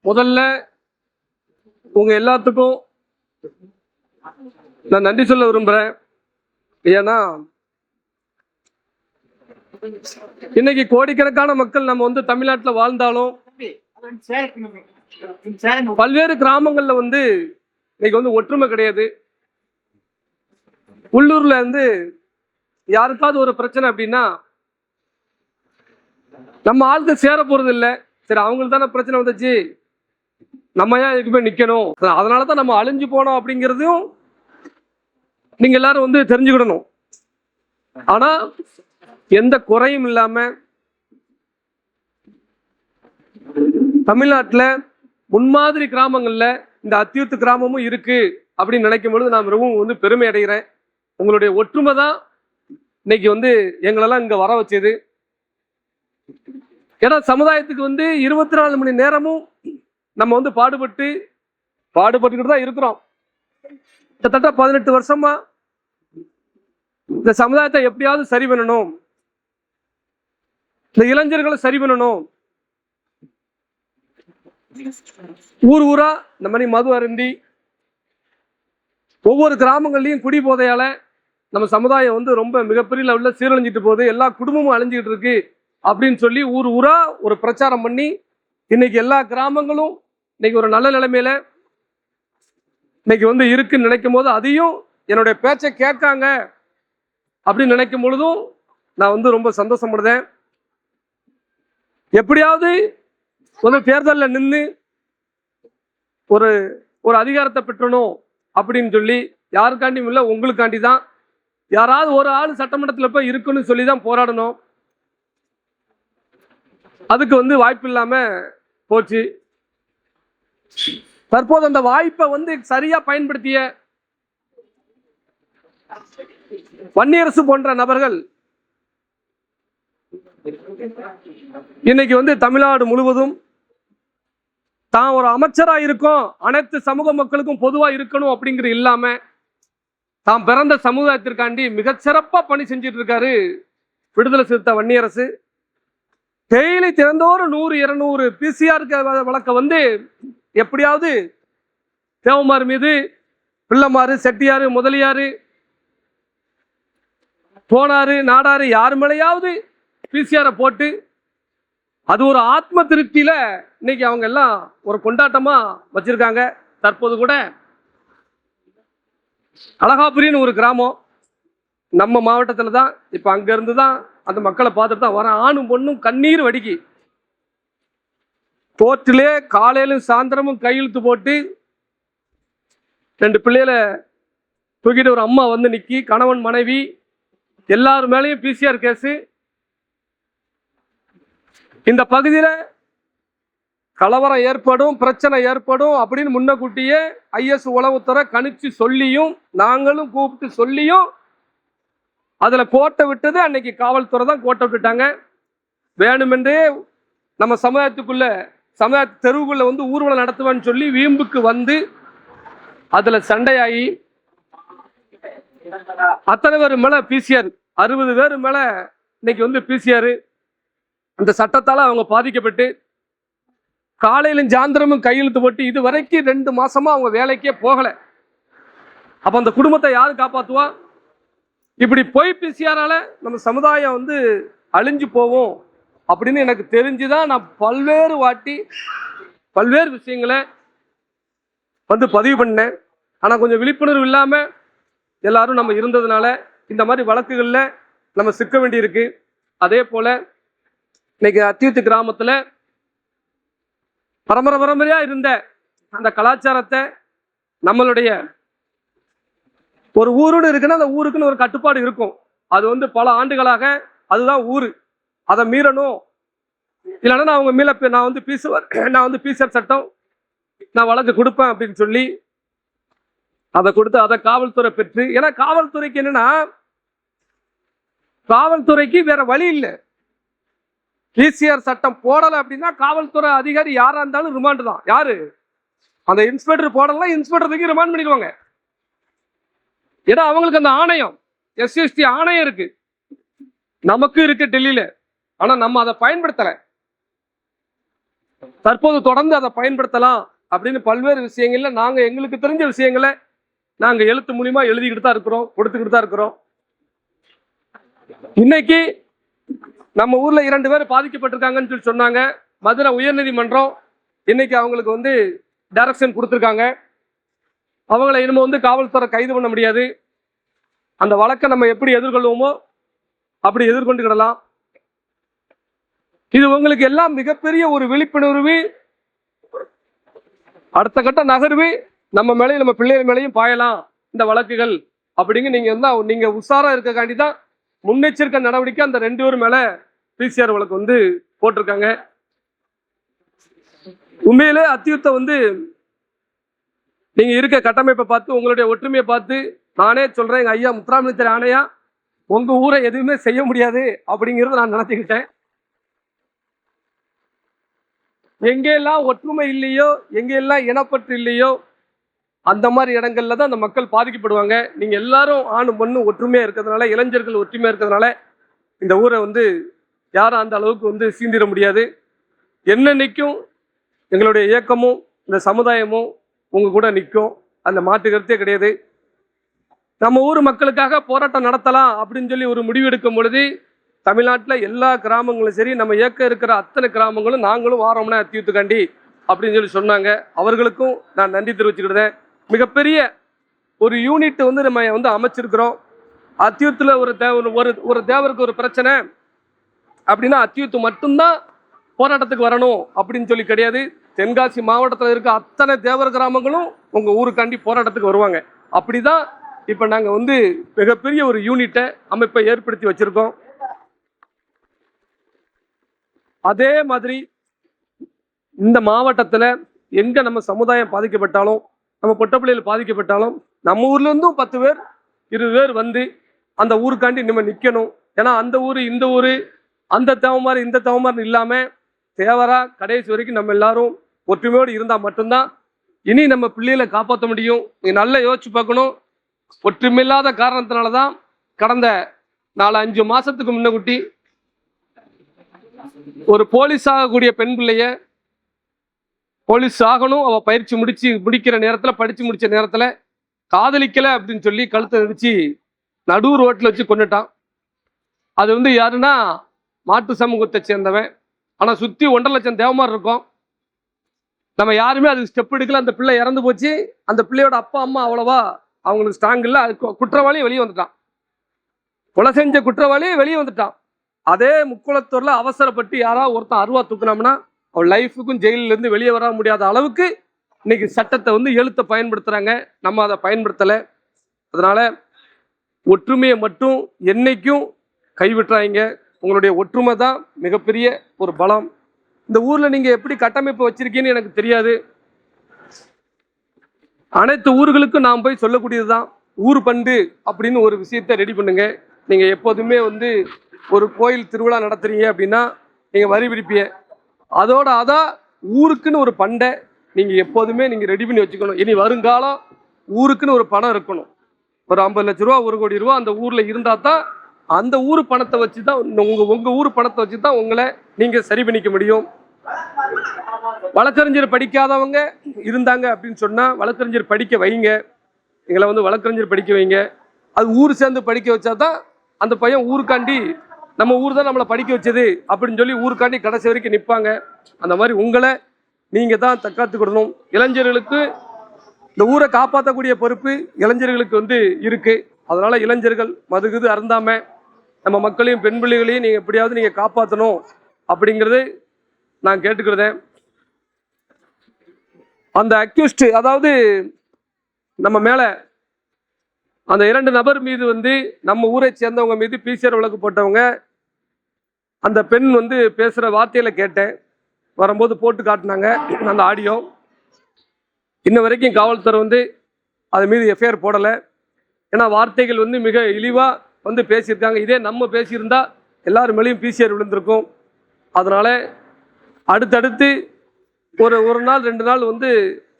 முதல்ல உங்க எல்லாத்துக்கும் நான் நன்றி சொல்ல விரும்புறேன். ஏன்னா இன்னைக்கு கோடிக்கணக்கான மக்கள் நம்ம வந்து தமிழ்நாட்டில் வாழ்ந்தாலும் பல்வேறு கிராமங்கள்ல வந்து இன்னைக்கு வந்து ஒற்றுமை கிடையாது. உள்ளூர்ல இருந்து யாருக்காவது ஒரு பிரச்சனை அப்படின்னா நம்ம ஆளுக்கு சேர போறது இல்லை. சரி, அவங்களுக்கு தானே பிரச்சனை வந்துச்சு, நம்ம ஏன் இதுக்கு போய் நிக்கணும், அதனாலதான் நம்ம அழிஞ்சு போனோம் அப்படிங்கிறதையும் நீங்க எல்லாரும் வந்து தெரிஞ்சுக்கிடணும். ஆனா எந்த குறையும் இல்லாம தமிழ்நாட்டுல முன்மாதிரி கிராமங்கள்ல இந்த அத்தியூத்து கிராமமும் இருக்கு அப்படின்னு நினைக்கும் பொழுது நான் ரொம்ப வந்து பெருமை அடைகிறேன். உங்களுடைய ஒற்றுமை தான் இன்னைக்கு வந்து எங்களெல்லாம் இங்க வர வச்சது. ஏன்னா சமுதாயத்துக்கு வந்து 24 மணி நேரமும் நம்ம வந்து பாடுபட்டுக்கிட்டு தான் இருக்கிறோம். கிட்டத்தட்ட 18 வருஷமா இந்த சமுதாயத்தை எப்படியாவது சரி பண்ணணும், இந்த இளைஞர்களை சரி பண்ணணும், ஊர் ஊரா இந்த மாதிரி மது அருந்தி ஒவ்வொரு கிராமங்கள்லயும் குடி போதையால நம்ம சமுதாயம் வந்து ரொம்ப மிகப்பெரிய லெவலில் சீரழிஞ்சிட்டு போகுது, எல்லா குடும்பமும் அழிஞ்சிக்கிட்டு இருக்கு அப்படின்னு சொல்லி ஊர் ஊரா ஒரு பிரச்சாரம் பண்ணி இன்னைக்கு எல்லா கிராமங்களும் இன்னைக்கு ஒரு நல்ல நிலைமையில இன்னைக்கு வந்து இருக்குன்னு நினைக்கும் போது, அதையும் என்னுடைய பேச்சை கேட்காங்க அப்படின்னு நினைக்கும் பொழுதும் நான் வந்து ரொம்ப சந்தோஷப்படுறேன். எப்படியாவது ஒரு தேர்தலில் நின்று ஒரு ஒரு அதிகாரத்தை பெற்றணும் அப்படின்னு சொல்லி யாருக்காண்டியும் இல்லை, உங்களுக்காண்டி தான். யாராவது ஒரு ஆள் சட்டமன்றத்தில் போய் இருக்குன்னு சொல்லி தான் போராடணும். அதுக்கு வந்து வாய்ப்பு இல்லாம போச்சு. தற்போது அந்த வாய்ப்பை வந்து சரியா பயன்படுத்திய வன்னியரசு போன்ற நபர்கள் இன்னைக்கு வந்து தமிழ்நாடு முழுவதும் தான் ஒரு அமைச்சரா இருக்கும், அனைத்து சமூக மக்களுக்கும் பொதுவா இருக்கணும் அப்படிங்கிறது இல்லாம தாம் பிறந்த சமுதாயத்திற்காண்டி மிகச்சிறப்பா பணி செஞ்சிட்டு இருக்காரு விடுதலை சிறுத்தை வன்னியரசு. டெய்லி திறந்தோறு 100-200 பிசிஆர் வழக்க வந்து எப்படியாவது தேவமாறு மீது பிள்ளைமாறு, செட்டியாரு, முதலியாரு, போனாரு, நாடாரு யாரு மேலேயாவது பிசிஆரை போட்டு அது ஒரு ஆத்ம திருப்தியில இன்னைக்கு அவங்க எல்லாம் ஒரு கொண்டாட்டமா வச்சிருக்காங்க. தற்போது கூட அழகாபுரின்னு ஒரு கிராமம் நம்ம மாவட்டத்தில் தான். இப்ப அங்க இருந்து தான் அந்த மக்களை பார்த்துட்டு தான் வர ஆணும் பொண்ணும் கண்ணீர் வடிக்கி கோர்ட்டிலே காலையிலும் சாயந்தரமும் கையெழுத்து போட்டு 2 பிள்ளைகளை தூக்கிட்டு ஒரு அம்மா வந்து நிக்கி, கணவன் மனைவி எல்லாரு மேலேயும் பிசிஆர் கேஸு. இந்த பகுதியில கலவரம் ஏற்படும், பிரச்சனை ஏற்படும் அப்படின்னு முன்னக்கூட்டியே ஐஎஸ் உளவுத்துறை கணிச்சு சொல்லியும் நாங்களும் கூப்பிட்டு சொல்லியும் அதுல கோட்டை விட்டது அன்னைக்கு காவல்துறை தான் கோட்டை விட்டுட்டாங்க. வேணுமென்றே நம்ம சமுதாய தெருவுக்குள்ள வந்து ஊர்வலம் நடத்துவேன்னு சொல்லி வீம்புக்கு வந்து அதுல சண்டையாகி அத்தனை பேர் மேல பிசிஆர் 60 பேர் மேல இன்னைக்கு வந்து பிசிஆர். அந்த சட்டத்தால அவங்க பாதிக்கப்பட்டு காலையிலும் சாயந்தரமும் கையெழுத்து போட்டு இது வரைக்கும் 2 மாசமா அவங்க வேலைக்கே போகல. அப்ப அந்த குடும்பத்தை யாரு காப்பாத்துவா? இப்படி போய் பிசிஆரால நம்ம சமுதாயம் வந்து அழிஞ்சு போவோம் அப்படின்னு எனக்கு தெரிஞ்சுதான் நான் பல்வேறு வாட்டி பல்வேறு விஷயங்களை வந்து பதிவு பண்ணேன். ஆனா கொஞ்சம் விழிப்புணர்வு இல்லாம எல்லாரும் நம்ம இருந்ததுனால இந்த மாதிரி வழக்குகள்ல நம்ம சிக்க வேண்டியிருக்கு. அதே போல இன்னைக்கு அத்தியூத்து கிராமத்துல பரம்பரையா இருந்த அந்த கலாச்சாரத்தை நம்மளுடைய ஒரு ஊருன்னு இருக்குன்னா அந்த ஊருக்குன்னு ஒரு கட்டுப்பாடு இருக்கும். அது வந்து பல ஆண்டுகளாக அதுதான் ஊரு, அதை மீறணும் இல்லைன்னா நான் அவங்க மீள நான் வந்து பிசிஆர் சட்டம் நான் வழக்கு கொடுப்பேன் அப்படின்னு சொல்லி அதை கொடுத்து அதை காவல்துறை பெற்று. ஏன்னா காவல்துறைக்கு என்னன்னா, காவல்துறைக்கு வேற வழி இல்லை. பிசிஆர் சட்டம் போடலை அப்படின்னா காவல்துறை அதிகாரி யாரா இருந்தாலும் ரிமாண்ட் தான். யாரு அந்த இன்ஸ்பெக்டர் போடலாம், இன்ஸ்பெக்டருக்கு ரிமாண்ட் பண்ணிடுவாங்க. ஏன்னா அவங்களுக்கு அந்த ஆணையம் எஸ்சிஎஸ்டி ஆணையம் இருக்கு, நமக்கு இருக்கு டெல்லியில. ஆனா நம்ம அதை பயன்படுத்தல. தற்போது தொடர்ந்து அதை பயன்படுத்தலாம் அப்படின்னு பல்வேறு விஷயங்கள்ல நாங்க எங்களுக்கு தெரிஞ்ச விஷயங்களை நாங்க எழுத்து மூலியமா எழுதிக்கிட்டு தான் இருக்கிறோம், கொடுத்துக்கிட்டு தான் இருக்கிறோம். இன்னைக்கு நம்ம ஊர்ல 2 பேர் பாதிக்கப்பட்டிருக்காங்கன்னு சொல்லி சொன்னாங்க. மதுரை உயர்நீதிமன்றம் இன்னைக்கு அவங்களுக்கு வந்து டைரக்ஷன் கொடுத்துருக்காங்க. அவங்கள இனிமே வந்து காவல்துறை கைது பண்ண முடியாது. அந்த வழக்கை நம்ம எப்படி எதிர்கொள்வோமோ அப்படி எதிர்கொண்டுக்கிடலாம். இது உங்களுக்கு எல்லாம் மிகப்பெரிய ஒரு விழிப்புணர்வு, அடுத்த கட்ட நகர்வு. நம்ம மேலேயும் நம்ம பிள்ளைகள் மேலேயும் பாயலாம் இந்த வழக்குகள் அப்படிங்க. நீங்க உஷாரா இருக்கக்காண்டி தான் முன்னெச்சரிக்கை நடவடிக்கை அந்த 2 பேர் மேல பிசிஆர் வழக்கு வந்து போட்டிருக்காங்க. உண்மையிலே அத்தியுத்த வந்து நீங்க இருக்க கட்டமைப்பை பார்த்து, உங்களுடைய ஒற்றுமையை பார்த்து நானே சொல்றேன், எங்க ஐயா முத்துராமலிங்கர் ஆணையா உங்க ஊரை எதுவுமே செய்ய முடியாது அப்படிங்கிறத நான் நினைச்சுக்கிட்டேன். எங்கெல்லாம் ஒற்றுமை இல்லையோ, எங்கெல்லாம் இனப்பற்று இல்லையோ, அந்த மாதிரி இடங்கள்ல தான் அந்த மக்கள் பாதிக்கப்படுவாங்க. நீங்க எல்லாரும் ஆணும் பொண்ணும் ஒற்றுமையா இருக்கிறதுனால, இளைஞர்கள் ஒற்றுமையா இருக்கிறதுனால இந்த ஊரை வந்து யாரும் அந்த அளவுக்கு வந்து சீண்டிட முடியாது. என்னன்னைக்கும் எங்களுடைய இயக்கமும் இந்த சமுதாயமும் உங்க கூட நிற்கும், அந்த மாற்று கருத்தே கிடையாது. நம்ம ஊர் மக்களுக்காக போராட்டம் நடத்தலாம் அப்படின்னு சொல்லி ஒரு முடிவு எடுக்கும் பொழுது, தமிழ்நாட்டில் எல்லா கிராமங்களும் சரி, நம்ம இயக்கம் இருக்கிற அத்தனை கிராமங்களும் நாங்களும் வாரோம்னா அத்தியூத்துக்காண்டி அப்படின்னு சொல்லி சொன்னாங்க. அவர்களுக்கும் நான் நன்றி தெரிவிச்சுக்கிட்டேன். மிகப்பெரிய ஒரு யூனிட் வந்து நம்ம வந்து அமைச்சிருக்கிறோம். அத்தியூத்தில் ஒரு தேவருக்கு ஒரு பிரச்சனை அப்படின்னா அத்தியூத்து மட்டும்தான் போராட்டத்துக்கு வரணும் அப்படின்னு சொல்லி கிடையாது. தென்காசி மாவட்டத்தில் இருக்க அத்தனை தேவர் கிராமங்களும் உங்க ஊருக்காண்டி போராட்டத்துக்கு வருவாங்க. அப்படிதான் இப்ப நாங்க வந்து மிகப்பெரிய ஒரு யூனிட்டை அமைப்பை ஏற்படுத்தி வச்சிருக்கோம். அதே மாதிரி இந்த மாவட்டத்தில் எங்க நம்ம சமுதாயம் பாதிக்கப்பட்டாலும், நம்ம பொட்டப்பிள்ளைகள் பாதிக்கப்பட்டாலும், நம்ம ஊர்ல இருந்தும் 10 பேர் 20 பேர் வந்து அந்த ஊருக்காண்டி நம்ம நிக்கணும். ஏன்னா அந்த ஊரு இந்த ஊரு, அந்த தேவமாரி இந்த தேவமாரி இல்லாம தேவரா கடைசி வரைக்கும் நம்ம எல்லாரும் ஒற்றுமையோடு இருந்தா மட்டும்தான் இனி நம்ம பிள்ளைகளை காப்பாற்ற முடியும். நீங்க நல்லா யோசிச்சு பார்க்கணும். ஒற்றுமையில்லாத காரணத்தினாலதான் கடந்த 4-5 மாசத்துக்கு முன்னகுட்டி ஒரு போலீஸ் ஆகக்கூடிய பெண் பிள்ளைய, போலீஸ் ஆகணும் அவ பயிற்சி முடிக்கிற நேரத்துல, படிச்சு முடிச்ச நேரத்துல காதலிக்கல அப்படின்னு சொல்லி கழுத்தை நடிச்சு நடு ரோட்ல வச்சு கொண்டுட்டான். அது வந்து யாருன்னா மாட்டு சமூகத்தை சேர்ந்தவன். ஆனா சுத்தி 1.5 லட்சம் தேவமார் இருக்கும். நம்ம யாருமே அது ஸ்டெப் எடுக்கல. அந்த பிள்ளை இறந்து போச்சு. அந்த பிள்ளையோட அப்பா அம்மா அவ்வளவா அவங்களுக்கு ஸ்ட்ராங் இல்லை. அது குற்றவாளியும் வெளியே வந்துட்டான். கொலை செஞ்ச குற்றவாளியும் வெளியே வந்துட்டான். அதே முக்குளத்தூர்ல அவசரப்பட்டு யாராவது ஒருத்தன் அருவா தூக்குனோம்னா அவள் லைஃபுக்கும் ஜெயிலில் இருந்து வெளியே வர முடியாத அளவுக்கு இன்னைக்கு சட்டத்தை வந்து எழுத்தை பயன்படுத்துறாங்க. நம்ம அதை பயன்படுத்தலை. அதனால ஒற்றுமையை மட்டும் என்னைக்கும் கைவிட்டுறாங்க. உங்களுடைய ஒற்றுமை தான் மிகப்பெரிய ஒரு பலம். இந்த ஊர்ல நீங்க எப்படி கட்டமைப்பு வச்சிருக்கீங்கன்னு எனக்கு தெரியாது. அனைத்து ஊர்களுக்கும் நாம் போய் சொல்லக்கூடியதுதான், ஊர் பண்டு அப்படின்னு ஒரு விஷயத்தை ரெடி பண்ணுங்க. நீங்க எப்போதுமே வந்து ஒரு கோயில் திருவிழா நடத்துறீங்க அப்படின்னா நீங்க வரி பிடிப்பீங்க. அதோட அதான் ஊருக்குன்னு ஒரு பண்டை நீங்க எப்போதுமே நீங்க ரெடி பண்ணி வச்சுக்கணும். இனி வருங்காலம் ஊருக்குன்னு ஒரு பணம் இருக்கணும். ஒரு 50 லட்ச ரூபா 1 கோடி ரூபா அந்த ஊர்ல இருந்தா தான் அந்த ஊர் பணத்தை வச்சு தான் உங்க ஊர் பணத்தை வச்சு தான் உங்களை நீங்க சரி பண்ணிக்க முடியும். வழக்கறிஞர் படிக்காதவங்க இருந்தாங்க அப்படின்னு சொன்னா வழக்கறிஞர் படிக்க வைங்க. எங்களை வந்து வழக்கறிஞர் படிக்க வைங்க. அது ஊர் சேர்ந்து படிக்க வச்சா தான் அந்த பையன் ஊருக்காண்டி, நம்ம ஊர் தான் நம்மளை படிக்க வச்சது அப்படின்னு சொல்லி ஊருக்காண்டி கடைசி வரைக்கும் நிற்பாங்க. அந்த மாதிரி உங்களை நீங்க தான் தற்காத்துக்கிடணும். இளைஞர்களுக்கு இந்த ஊரை காப்பாற்றக்கூடிய பொறுப்பு இளைஞர்களுக்கு வந்து இருக்கு. அதனால இளைஞர்கள் மதுகுது அருந்தாம நம்ம மக்களையும் பெண் பிள்ளைகளையும் நீங்க எப்படியாவது நீங்க காப்பாற்றணும் அப்படிங்கிறது நான் கேட்டுக்கிறேன். அந்த அக்யூஸ்ட், அதாவது நம்ம மேல அந்த 2 நபர் மீது வந்து நம்ம ஊரை சேர்ந்தவங்க மீது பிசிஆர் வழக்கு போட்டவங்க, அந்த பெண் வந்து பேசுற வார்த்தையில கேட்டேன். வரும்போது போட்டு காட்டினாங்க அந்த ஆடியோ. இன்ன வரைக்கும் காவல்துறை வந்து அது மீது எஃப்ஐஆர் போடலை. ஏன்னா வார்த்தைகள் வந்து மிக இழிவா வந்து பேசியிருக்காங்க. இதே நம்ம பேசியிருந்தா எல்லாரும் மேலேயும் பிசிஆர் விழுந்திருக்கும். அதனால அடுத்தடுத்து ஒரு நாள் 2 நாள் வந்து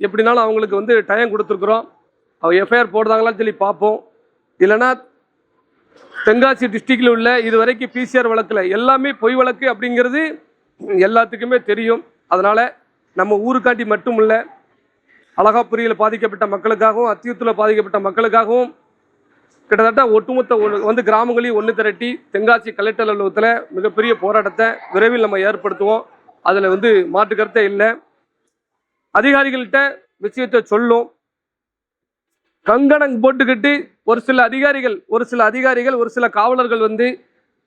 எப்படினாலும் அவங்களுக்கு வந்து டைம் கொடுத்துருக்குறோம். அவங்க எஃப்ஐஆர் போடுறாங்களான்னு சொல்லி பார்ப்போம். இல்லைன்னா தென்காசி டிஸ்ட்ரிக்டில் உள்ள இது வரைக்கும் பிசிஆர் வழக்கில் எல்லாமே பொய் வழக்கு அப்படிங்கிறது எல்லாத்துக்குமே தெரியும். அதனால் நம்ம ஊருக்காண்டி மட்டும் இல்லை, அழகாபுரியில் பாதிக்கப்பட்ட மக்களுக்காகவும் அத்தியூத்தில் பாதிக்கப்பட்ட மக்களுக்காகவும் கிட்டத்தட்ட ஒட்டுமொத்த வந்து கிராமங்களையும் ஒன்று திரட்டி தென்காசி கலெக்டர் அலுவலகத்தில் மிகப்பெரிய போராட்டத்தை விரைவில் நம்ம ஏற்படுத்துவோம். அதில் வந்து மாற்று கருத்தே இல்லை. அதிகாரிகள்கிட்ட விஷயத்தை சொல்லும். கங்கணம் போட்டுக்கிட்டு ஒரு சில அதிகாரிகள் ஒரு சில காவலர்கள் வந்து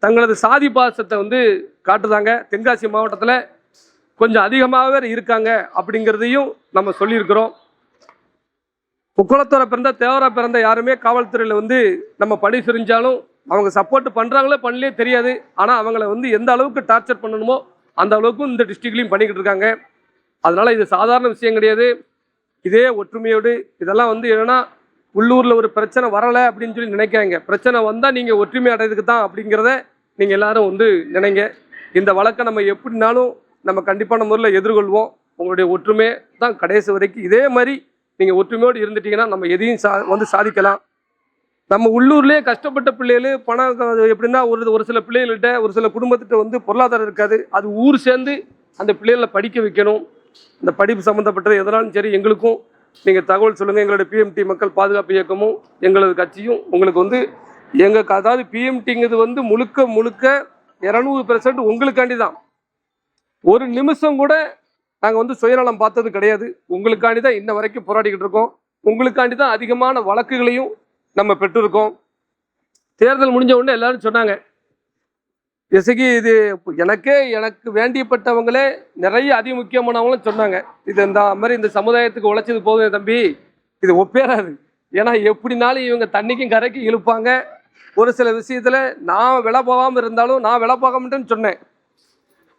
தங்களது சாதி பாசத்தை வந்து காட்டுதாங்க. தென்காசி மாவட்டத்தில் கொஞ்சம் அதிகமாகவே இருக்காங்க அப்படிங்கிறதையும் நம்ம சொல்லியிருக்கிறோம். முக்குளத்தோரை பிறந்த தேவரா பிறந்த யாருமே காவல்துறையில் வந்து நம்ம பணி செஞ்சாலும் அவங்க சப்போர்ட் பண்ணுறாங்களோ பண்ணலே தெரியாது. ஆனால் அவங்கள வந்து எந்த அளவுக்கு டார்ச்சர் பண்ணணுமோ அந்த அளவுக்கும் இந்த டிஸ்ட்ரிக்ட்லையும் பண்ணிக்கிட்டு இருக்காங்க. அதனால இது சாதாரண விஷயம் கிடையாது. இதே ஒற்றுமையோடு இதெல்லாம் வந்து என்னன்னா உள்ளூரில் ஒரு பிரச்சனை வரலை அப்படின்னு சொல்லி நினைக்காங்க. பிரச்சனை வந்தால் நீங்கள் ஒற்றுமை அடைறதுக்கு தான் அப்படிங்கிறத நீங்கள் எல்லாரும் வந்து நினைங்க. இந்த வழக்கை நம்ம எப்படினாலும் நம்ம கண்டிப்பான முறையில் எதிர்கொள்வோம். உங்களுடைய ஒற்றுமை தான் கடைசி வரைக்கும். இதே மாதிரி நீங்கள் ஒற்றுமையோடு இருந்துட்டீங்கன்னா நம்ம எதையும் வந்து சாதிக்கலாம். நம்ம உள்ளூர்லேயே கஷ்டப்பட்ட பிள்ளைகள் பணம் எப்படின்னா ஒரு சில பிள்ளைகள்கிட்ட ஒரு சில குடும்பத்திட்ட வந்து பொருளாதாரம் இருக்காது. அது ஊர் சேர்ந்து அந்த பிள்ளைகளை படிக்க வைக்கணும். இந்த படிப்பு சம்மந்தப்பட்டது எதனாலும் சரி எங்களுக்கும் நீங்கள் தகவல் சொல்லுங்கள். எங்களோட பிஎம்டி மக்கள் பாதுகாப்பு இயக்கமும் எங்களது கட்சியும் உங்களுக்கு வந்து அதாவது பிஎம்டிங்கிறது வந்து முழுக்க 200% உங்களுக்காண்டி தான். ஒரு நிமிஷம் கூட நாங்கள் வந்து சுயநலம் பார்த்தது கிடையாது. உங்களுக்காண்டி தான் இன்ன வரைக்கும் போராடிக்கிட்டு இருக்கோம். உங்களுக்காண்டி தான் அதிகமான வழக்குகளையும் நம்ம பெற்றிருக்கோம். தேர்தல் முடிஞ்ச உடனே எல்லாரும் சொன்னாங்க, எசகி இது எனக்கு வேண்டியப்பட்டவங்களே நிறைய அதிமுக்கியமானவங்களும் சொன்னாங்க, இது இந்த மாதிரி இந்த சமுதாயத்துக்கு உழைச்சது போதும் தம்பி, இது ஒப்பேறாது. ஏன்னா எப்படினாலும் இவங்க தண்ணிக்கும் கரைக்கு இழுப்பாங்க. ஒரு சில விஷயத்தில் நான் விலை போகாமல் இருந்தாலும் நான் விலை போக மாட்டேன்னு சொன்னேன்.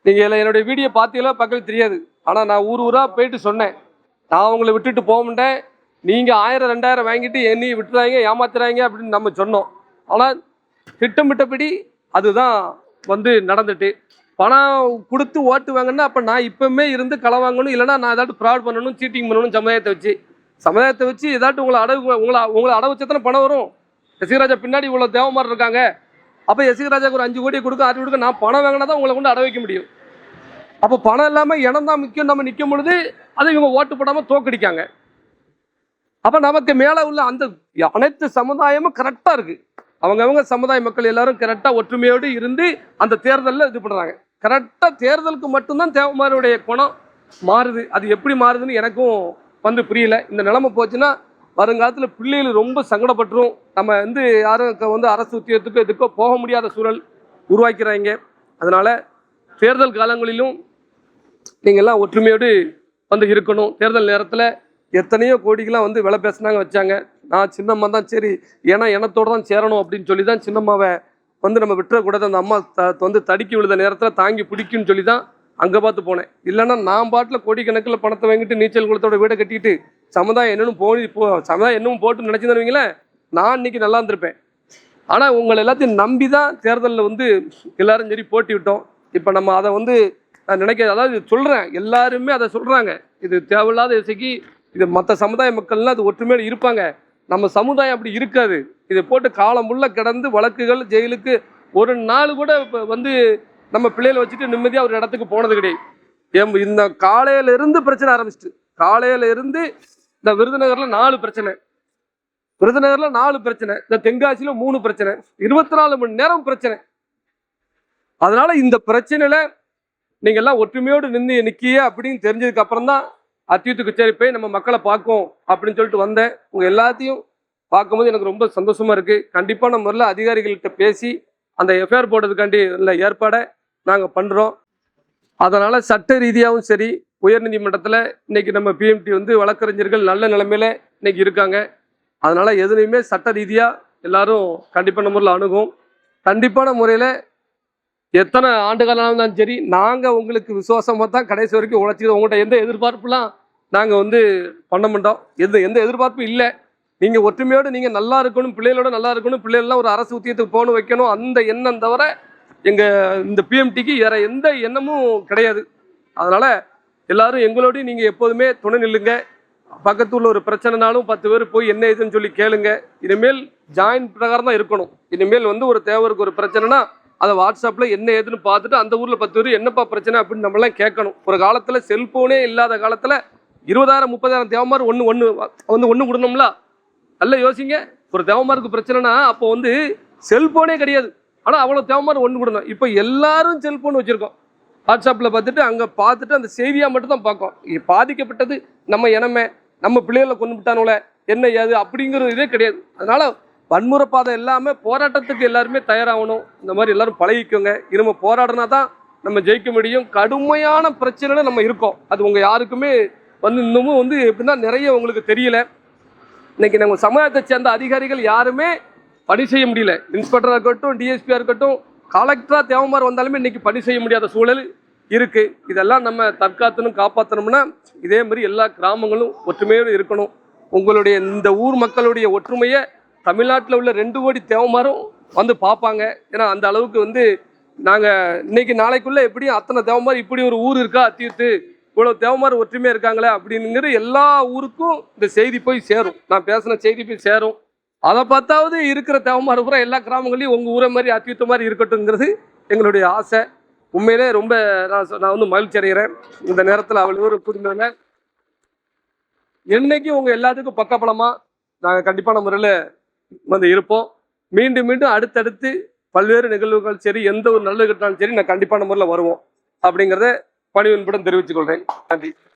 நீங்கள் என்னுடைய வீடியோ பார்த்தீங்களோ பக்கத்தில் தெரியாது. ஆனால் நான் ஊராக போயிட்டு சொன்னேன், நான் அவங்கள விட்டுட்டு போக மாட்டேன், நீங்கள் 1000 2000 வாங்கிட்டு என்னை விட்டுறாங்க ஏமாத்துறாங்க அப்படின்னு நம்ம சொன்னோம். ஆனால் திட்டமிட்டபடி அதுதான் வந்து நடந்துட்டு. பணம் கொடுத்து ஓட்டு வாங்கன்னா அப்போ நான் இப்போவுமே இருந்து களை வாங்கணும், இல்லைனா நான் ஏதாட்டும் ஃப்ராட் பண்ணணும், சீட்டிங் பண்ணணும். சமுதாயத்தை வச்சு ஏதாட்டும் உங்களை அடை வச்சத்தானே பணம் வரும். எஸ்கி பின்னாடி இவ்வளோ தேவமாரி இருக்காங்க. அப்போ எஸ்கி ராஜாவுக்கு ஒரு 5 கோடி கொடுக்க 6 கொடுக்க நான் பணம் வாங்கினா தான் உங்களை கொண்டு அடை வைக்க முடியும். அப்போ பணம் இல்லாமல் இடம் தான் முக்கியம். நம்ம நிற்கும் பொழுது அதை இவங்க ஓட்டு போடாமல் தோக்கடிக்காங்க. அப்போ நமக்கு மேலே உள்ள அந்த அனைத்து சமுதாயமும் கரெக்டாக இருக்குது. அவங்கவுங்க சமுதாய மக்கள் எல்லாரும் கரெக்டாக ஒற்றுமையோடு இருந்து அந்த தேர்தலில் இது பண்ணுறாங்க. கரெக்டாக தேர்தலுக்கு மட்டும்தான் தேவமாரியுடைய குணம் மாறுது. அது எப்படி மாறுதுன்னு எனக்கும் வந்து புரியல. இந்த நிலைமை போச்சுன்னா வருங்காலத்தில் பிள்ளைகள் ரொம்ப சங்கடப்பட்டுரும். நம்ம வந்து யாரும் வந்து அரசு உத்தியோகத்துக்கோ இதுக்கோ போக முடியாத சூழல் உருவாக்கிறாங்க. அதனால் தேர்தல் காலங்களிலும் நீங்கள்லாம் ஒற்றுமையோடு வந்து இருக்கணும். தேர்தல் நேரத்தில் எத்தனையோ கோடிகள்லாம் வந்து விலை பேசினாங்க வச்சாங்க. நான் சின்னம்மா தான் சரி, ஏன்னா இனத்தோடு தான் சேரணும் அப்படின்னு சொல்லி தான் சின்னம்மாவை வந்து நம்ம விட்டுறக்கூடாது. அந்த அம்மா வந்து தடுக்கி விழுத நேரத்தில் தாங்கி பிடிக்குன்னு சொல்லி தான் அங்கே பார்த்து போனேன். இல்லைன்னா நான் பாட்டில் கோடிக்கணக்கில் பணத்தை வாங்கிட்டு நீச்சல் குளத்தோட வீடை கட்டிட்டு சமுதாயம் சமுதாயம் என்னும் போட்டு நினச்சிருந்தீங்களே, நான் இன்னைக்கு நல்லா இருந்திருப்பேன். ஆனால் உங்களை எல்லாத்தையும் நம்பி தான் தேர்தலில் வந்து எல்லாரும் சரி போட்டி விட்டோம். இப்போ நம்ம அதை வந்து நான் அதாவது சொல்கிறேன், எல்லாருமே அதை சொல்கிறாங்க, இது தேவையில்லாத இசைக்கு இது மற்ற சமுதாய மக்கள்லாம் அது ஒற்றுமையோடு இருப்பாங்க. நம்ம சமுதாயம் அப்படி இருக்காது. இதை போட்டு காலம் உள்ள கிடந்து வழக்குகள் ஜெயிலுக்கு ஒரு நாள் கூட வந்து நம்ம பிள்ளைகளை வச்சுட்டு நிம்மதியாக ஒரு இடத்துக்கு போனது கிடையாது. இந்த காலையிலிருந்து பிரச்சனை ஆரம்பிச்சிட்டு, காலையில இருந்து இந்த விருதுநகரில் 4 பிரச்சனை, இந்த தென்காசியில் 3 பிரச்சனை, 24 மணி நேரம் பிரச்சனை. அதனால இந்த பிரச்சனையில நீங்க எல்லாம் ஒற்றுமையோடு நிற்கிய அப்படின்னு தெரிஞ்சதுக்கு அப்புறம் தான் அத்தியூத்துக்கு சரி போய் நம்ம மக்களை பார்க்கும் அப்படின்னு சொல்லிட்டு வந்தேன். உங்க எல்லாத்தையும் பார்க்கும்போது எனக்கு ரொம்ப சந்தோஷமா இருக்கு. கண்டிப்பான முறையில் அதிகாரிகள்கிட்ட பேசி அந்த எஃப்ஐஆர் போடுறதுக்காண்டி இல்லை ஏற்பாடை நாங்கள் பண்ணுறோம். அதனால் சட்ட ரீதியாகவும் சரி, உயர்நீதிமன்றத்தில் இன்னைக்கு நம்ம பிஎம்டி வந்து வழக்கறிஞர்கள் நல்ல நிலைமையில இன்னைக்கு இருக்காங்க. அதனால் எதுலையுமே சட்ட ரீதியாக எல்லாரும் கண்டிப்பான முறையில் அணுகும். கண்டிப்பான முறையில் எத்தனை ஆண்டுகளாக இருந்தாலும் சரி, நாங்கள் உங்களுக்கு விசுவாசமாக தான் கடைசி வரைக்கும் உழைச்சிக்கிறோம். உங்கள்கிட்ட எந்த எதிர்பார்ப்புலாம் நாங்கள் வந்து பண்ண மாட்டோம். எந்த எதிர்பார்ப்பும் இல்லை. நீங்கள் ஒற்றுமையோடு நீங்கள் நல்லா இருக்கணும், பிள்ளைகளோட நல்லா இருக்கணும், பிள்ளைகள்லாம் ஒரு அரசு உத்தியத்துக்கு போகணும் வைக்கணும், அந்த எண்ணம் தவிர எங்கள் இந்த பிஎம்டிக்கு வேறு எந்த எண்ணமும் கிடையாது. அதனால் எல்லாரும் எங்களோடய நீங்கள் எப்போதுமே துணை நில்லுங்க. பக்கத்துல ஒரு பிரச்சனைனாலும் 10 பேர் போய் என்ன இதுன்னு சொல்லி கேளுங்க. இனிமேல் ஜாயின் பிரகாரம் தான் இருக்கணும். இனிமேல் வந்து ஒரு தேவருக்கு ஒரு பிரச்சனைனா அதை வாட்ஸ்அப்பில் என்ன ஏதுன்னு பார்த்துட்டு அந்த ஊரில் 10 பேர் என்னப்பா பிரச்சனை அப்படின்னு நம்மளாம் கேட்கணும். ஒரு காலத்தில் செல்ஃபோனே இல்லாத காலத்தில் 20,000 30,000 தேவமார் ஒன்று கொடுக்கணும்ல. நல்லா யோசிங்க. ஒரு தேவமாருக்கு பிரச்சனைனா அப்போ வந்து செல்ஃபோனே கிடையாது. ஆனால் அவ்வளோ தேவமார் ஒன்று கொடுக்கணும். இப்போ எல்லாரும் செல்ஃபோன் வச்சுருக்கோம். வாட்ஸ்அப்பில் பார்த்துட்டு அங்கே பார்த்துட்டு அந்த செய்தியாக மட்டும் தான் பார்க்கும். பாதிக்கப்பட்டது நம்ம இனமே, நம்ம பிள்ளைகளை கொண்டு விட்டானுல என்ன ஏது அப்படிங்கிற இதே கிடையாது. அதனால வன்முறை பாதை எல்லாமே போராட்டத்துக்கு எல்லாருமே தயாராகணும். இந்த மாதிரி எல்லாரும் பழகிக்கோங்க. நம்ம போராடினா தான் நம்ம ஜெயிக்க முடியும். கடுமையான பிரச்சனைல நம்ம இருக்கோம். அது உங்க யாருக்குமே இன்னமும் எப்படின்னா நிறைய உங்களுக்கு தெரியல. இன்னைக்கு நம்ம சமுதாயத்தை சேர்ந்த அதிகாரிகள் யாருமே பணி செய்ய முடியல. இன்ஸ்பெக்டராக இருக்கட்டும், டிஎஸ்பியாக இருக்கட்டும், கலெக்டரா தேவமார் வந்தாலுமே இன்னைக்கு பணி செய்ய முடியாத சூழல் இருக்கு. இதெல்லாம் நம்ம தற்காத்தணும், காப்பாற்றணும்னா இதே மாதிரி எல்லா கிராமங்களும் ஒற்றுமையோடு இருக்கணும். உங்களுடைய இந்த ஊர் மக்களுடைய ஒற்றுமையை தமிழ்நாட்டில் உள்ள 2 கோடி தேவமாரும் பார்ப்பாங்க. ஏன்னா அந்த அளவுக்கு நாங்கள் இன்னைக்கு நாளைக்குள்ள எப்படியும் அத்தனை தேவமார் இப்படி ஒரு ஊர் இருக்கா அத்தியூத்து, இவ்வளவு தேவமார் ஒற்றுமையா இருக்காங்களே அப்படிங்கிற எல்லா ஊருக்கும் இந்த செய்தி போய் சேரும். நான் பேசின செய்தி போய் சேரும். அதை பார்த்தாவது இருக்கிற தேவமார் பூரா எல்லா கிராமங்களையும் உங்கள் ஊரை மாதிரி அத்தியுத்த மாதிரி இருக்கட்டும்ங்கிறது எங்களுடைய ஆசை. உண்மையிலே ரொம்ப நான் மகிழ்ச்சி அடைகிறேன். இந்த நேரத்தில் அவள் ஒரு புரிந்தவங்க என்னைக்கு உங்கள் எல்லாத்துக்கும் பக்கபலமாக நாங்கள் கண்டிப்பான முறையில் இருப்போம். மீண்டும் மீண்டும் அடுத்தடுத்து பல்வேறு நிகழ்வுகள் சரி, எந்த ஒரு நல்ல கட்டாலும் சரி, நான் கண்டிப்பான முறையில் வருவோம் அப்படிங்கிறத பணிவன்புடன் தெரிவித்துக் கொள்கிறேன். நன்றி.